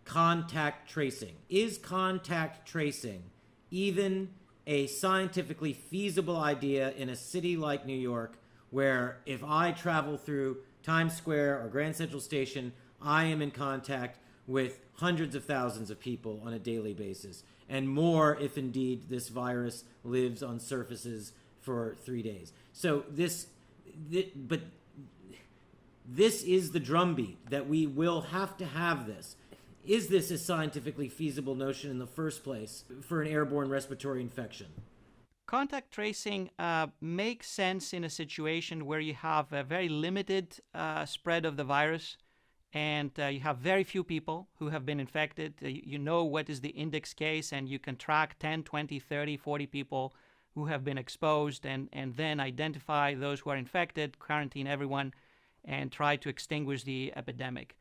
contact tracing. Is contact tracing even a scientifically feasible idea in a city like New York, where if I travel through Times Square or Grand Central Station, I am in contact with hundreds of thousands of people on a daily basis, and more if indeed this virus lives on surfaces for 3 days. So this is the drumbeat that we will have to have this. Is this a scientifically feasible notion in the first place for an airborne respiratory infection? Contact tracing makes sense in a situation where you have a very limited spread of the virus, and you have very few people who have been infected. You know what is the index case, and you can track 10, 20, 30, 40 people who have been exposed, and then identify those who are infected, quarantine everyone, and try to extinguish the epidemic.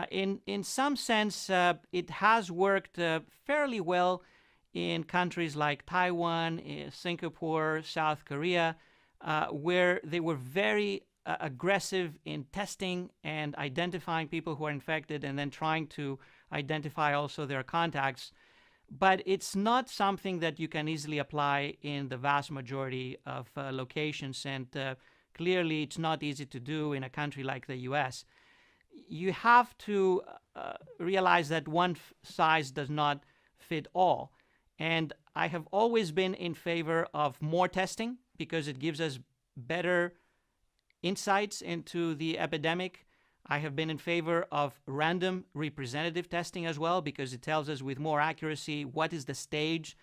In some sense, it has worked fairly well in countries like Taiwan, Singapore, South Korea, where they were very aggressive in testing and identifying people who are infected and then trying to identify also their contacts. But it's not something that you can easily apply in the vast majority of locations, and clearly it's not easy to do in a country like the US. You have to realize that one size does not fit all. And I have always been in favor of more testing because it gives us better insights into the epidemic. I have been in favor of random representative testing as well because it tells us with more accuracy what is the stage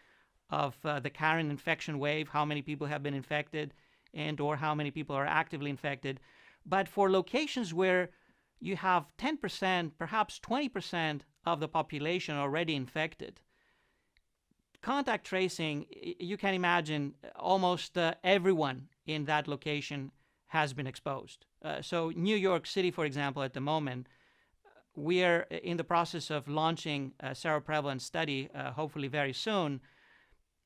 of the current infection wave, how many people have been infected, and or how many people are actively infected. But for locations where you have 10%, perhaps 20% of the population already infected, contact tracing, you can imagine almost everyone in that location has been exposed. So New York City, for example, at the moment, we are in the process of launching a seroprevalence study, hopefully very soon.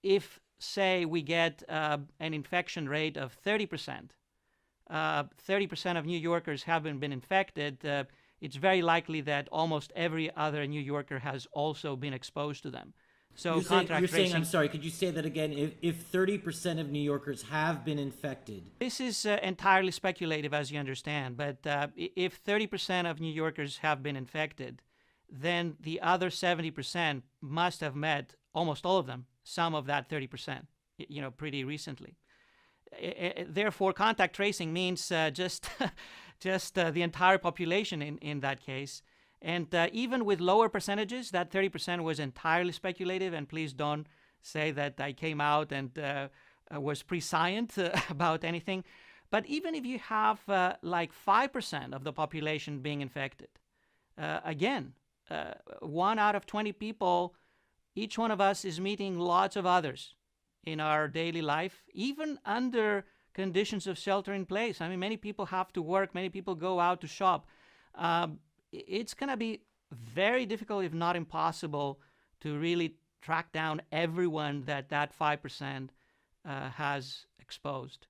If, say, we get an infection rate of 30%, 30% of New Yorkers haven't been infected, it's very likely that almost every other New Yorker has also been exposed to them. So you're saying, I'm sorry, could you say that again? If 30% of New Yorkers have been infected? This is entirely speculative, as you understand, but if 30% of New Yorkers have been infected, then the other 70% must have met, almost all of them, some of that 30%, pretty recently. Therefore, contact tracing means just the entire population in that case. And even with lower percentages, that 30% was entirely speculative. And please don't say that I came out and was prescient about anything. But even if you have like 5% of the population being infected, again, 1 out of 20 people, each one of us is meeting lots of others in our daily life, even under conditions of shelter in place. I mean, many people have to work, many people go out to shop. It's going to be very difficult, if not impossible, to really track down everyone that 5% has exposed.